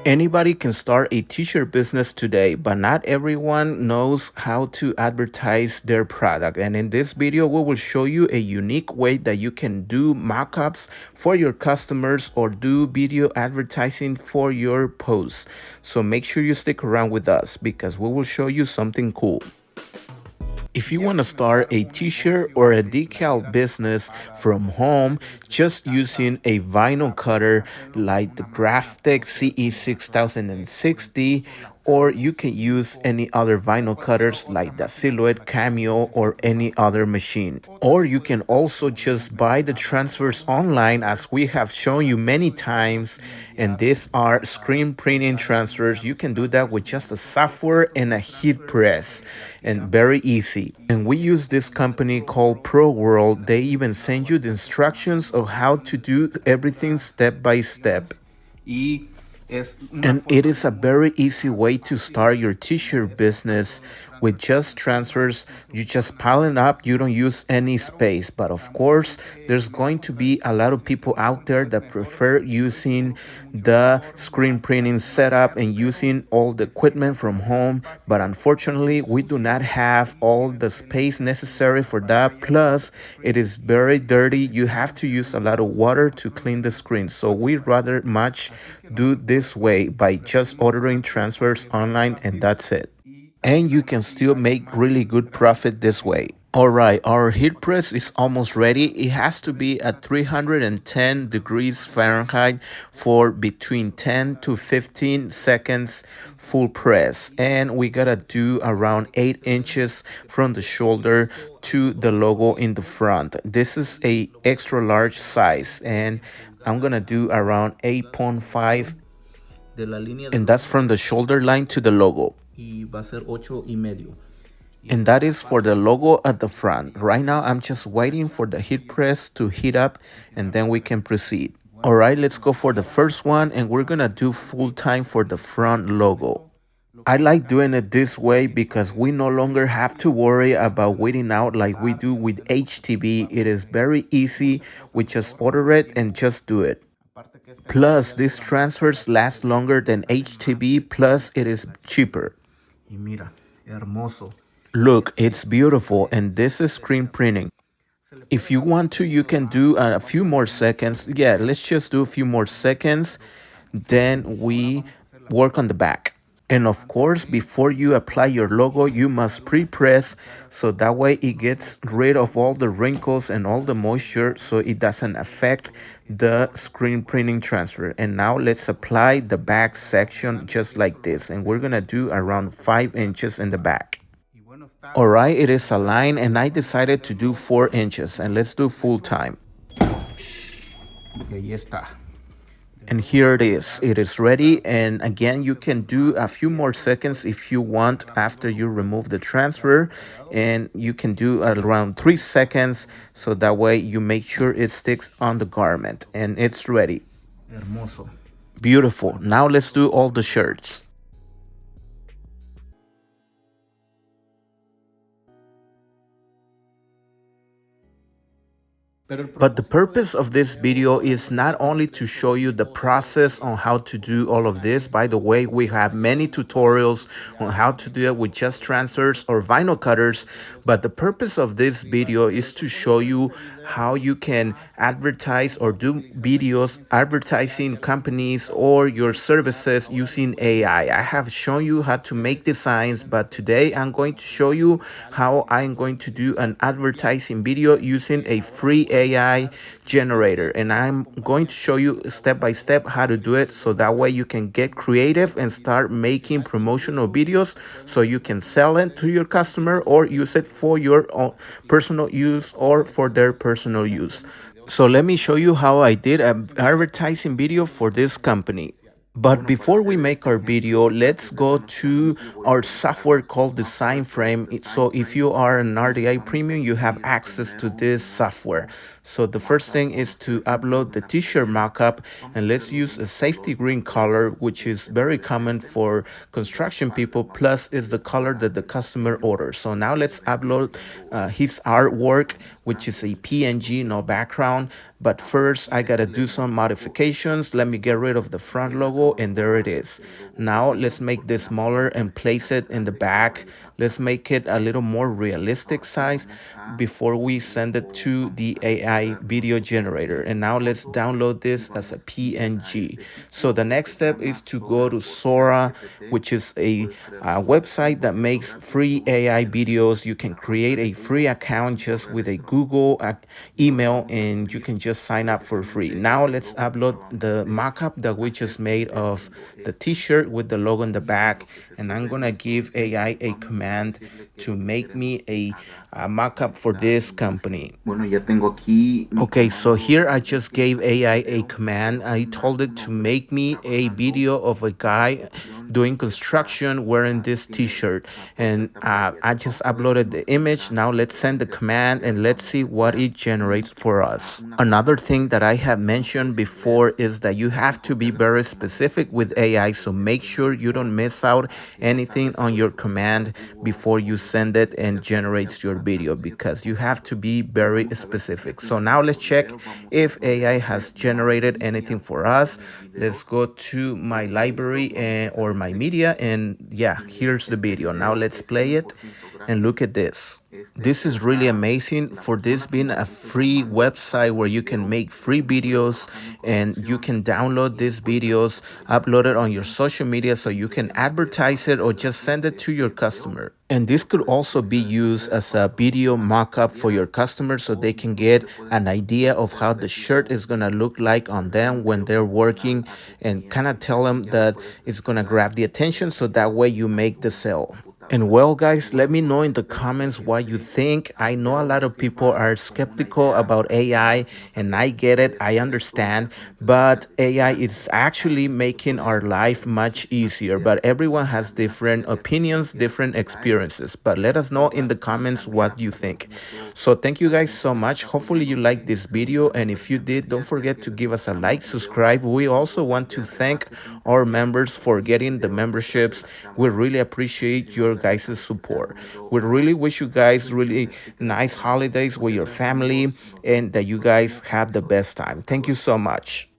Anybody can start a t-shirt business today, but not everyone knows how to advertise their product. And in this video, we will show you a unique way that you can do mockups for your customers or do video advertising for your posts. So make sure you stick around with us because we will show you something cool. If you want to start a t-shirt or a decal business from home just using a vinyl cutter like the Graphic CE6060, or you can use any other vinyl cutters like the Silhouette Cameo or any other machine. Or you can also just buy the transfers online as we have shown you many times, and these are screen printing transfers. You can do that with just a software and a heat press, and very easy. And we use this company called Pro World. They even send you the instructions of how to do everything step by step. And it is a very easy way to start your t-shirt business with just transfers. You just pile it up, you don't use any space. But of course, there's going to be a lot of people out there that prefer using the screen printing setup and using all the equipment from home. But unfortunately, we do not have all the space necessary for that. Plus, it is very dirty. You have to use a lot of water to clean the screen. So we'd rather much do this way by just ordering transfers online, and that's it. And you can still make really good profit this way. All right, our heat press is almost ready. It has to be at 310 degrees Fahrenheit for between 10 to 15 seconds full press. And we gotta do around 8 inches from the shoulder to the logo in the front. This is a extra large size, and I'm gonna do around 8.5, and that's from the shoulder line to the logo. And that is for the logo at the front. Right now, I'm just waiting for the heat press to heat up, and then we can proceed. All right, let's go for the first one, and we're gonna do full time for the front logo. I like doing it this way because we no longer have to worry about waiting out like we do with HTV. It is very easy. We just order it and just do it. Plus, these transfers last longer than HTV, plus it is cheaper. Look, it's beautiful, and this is screen printing. If you want to, you can do a few more seconds. Yeah, let's just do a few more seconds. Then we work on the back. And of course, before you apply your logo, you must pre-press so that way it gets rid of all the wrinkles and all the moisture so it doesn't affect the screen printing transfer. And now let's apply the back section just like this. And we're gonna do around 5 inches in the back. All right, it is aligned, and I decided to do 4 inches, and let's do full time. And here it is ready. And again, you can do a few more seconds if you want after you remove the transfer, and you can do around 3 seconds so that way you make sure it sticks on the garment, and it's ready. Beautiful. Now let's do all the shirts. But the purpose of this video is not only to show you the process on how to do all of this. By the way, we have many tutorials on how to do it with just transfers or vinyl cutters. But the purpose of this video is to show you how you can advertise or do videos advertising companies or your services using AI. I have shown you how to make designs, but today I'm going to show you how I'm going to do an advertising video using a free AI generator, and I'm going to show you step by step how to do it so that way you can get creative and start making promotional videos so you can sell it to your customer or use it for your own personal use or for their personal use. So let me show you how I did an advertising video for this company. But before we make our video, let's go to our software called Design Frame. So if you are an RDI Premium, you have access to this software. So the first thing is to upload the t-shirt mockup, and let's use a safety green color, which is very common for construction people, plus is the color that the customer orders. So now let's upload his artwork, which is a PNG, no background. But first, I gotta do some modifications. Let me get rid of the front logo, and there it is. Now let's make this smaller and place it in the back. Let's make it a little more realistic size before we send it to the AI video generator. And now let's download this as a PNG. So the next step is to go to Sora, which is a website that makes free AI videos. You can create a free account just with a Google email, and you can just sign up for free. Now let's upload the mockup that we just made of the t-shirt with the logo in the back, and I'm gonna give AI a command to make me a mockup for this company. Bueno, ya tengo aquí mi Okay, so comando here I de just gave AI a video. command. I told it to Nombre make me a trabajando video of a guy construcción doing está construction wearing this tiene t-shirt, la puerta and está por allá. I just Vamos a ver uploaded cómo the se image. mira Now la let's send the diferencia. command Le and let's vamos see a what copiar it generates y for us. una Another cosa thing that I have no puedes mentioned before enviarlas, is that you pueden have to be copiarlas very specific automáticamente with desde AI, so desde make ese sure mismo you don't folder. miss out Así ya anything sabes on cuál your fue tu command archivo before o you de send it and preferencia generates your hasta video, de cierto because you have formato. to be Y very vamos a ver, ya specific. So tengo now aquí let's los check videos, vamos a if poner AI este has generated anything multimedia for para us. mis Let's videos. go to my Pues listo, library vamos a or salir my de media, aquí and yeah, y here's the este video. Now video let's es play it 100% and look gratis. at this. Este This is really está amazing la for this persona que being a modifique el free comando para website el where you can video, make free no estuve videos, trabajando en and you construcción can download y these pues gracias videos, a que me upload it on your apoyen, social media so you can simplemente advertise it or just send it to your entre otros. customer. And this could Puedes also be utilizar estas used redes as para a video promocionar lo que mock-up for your quieras customers so o they can incluso get te an puedes idea of hacer how the shirt creativo is going to look like y on hacer un them when video they're promocional working, a tu and kind of cliente. tell them Ya lo that puedes it's going to descargar grab the attention so that desde way you a make the tu sale. And computadora. well, guys, let Bueno, me know pues in the espero que comments what you think. el I know a video lot te of people sirva are como una skeptical idea about AI, para si no and I sabías get it, qué I hacer esto understand, ya con inteligencia but AI artificial, is actually así que making puedes our life tener much muchísimas easier. But ideas everyone y has también different aprender si opinions, quieres different aprender a eso, experiences. But let esas us know in the pruebas y comments también what you aprender think. mucho So thank you con guys gente so que te much. está Hopefully you liked apoyando this sobre video, temas and de if you did, don't mercadotecnia, forget que to les give us a like, mostramos videos subscribe. We also want to tutoriales de thank marketing our también, members for getting the videos detrás de memberships. las We cámaras. really appreciate Muchísimas your gracias guys' por escuchar support. número We really uno. wish you Yo guys soy Luis, really el sticker de nice Corona. holidays with Muchas your gracias family, amigos, nos and vemos en that un you guys próximo have the episodio. best time. Hasta Thank you luego. so much.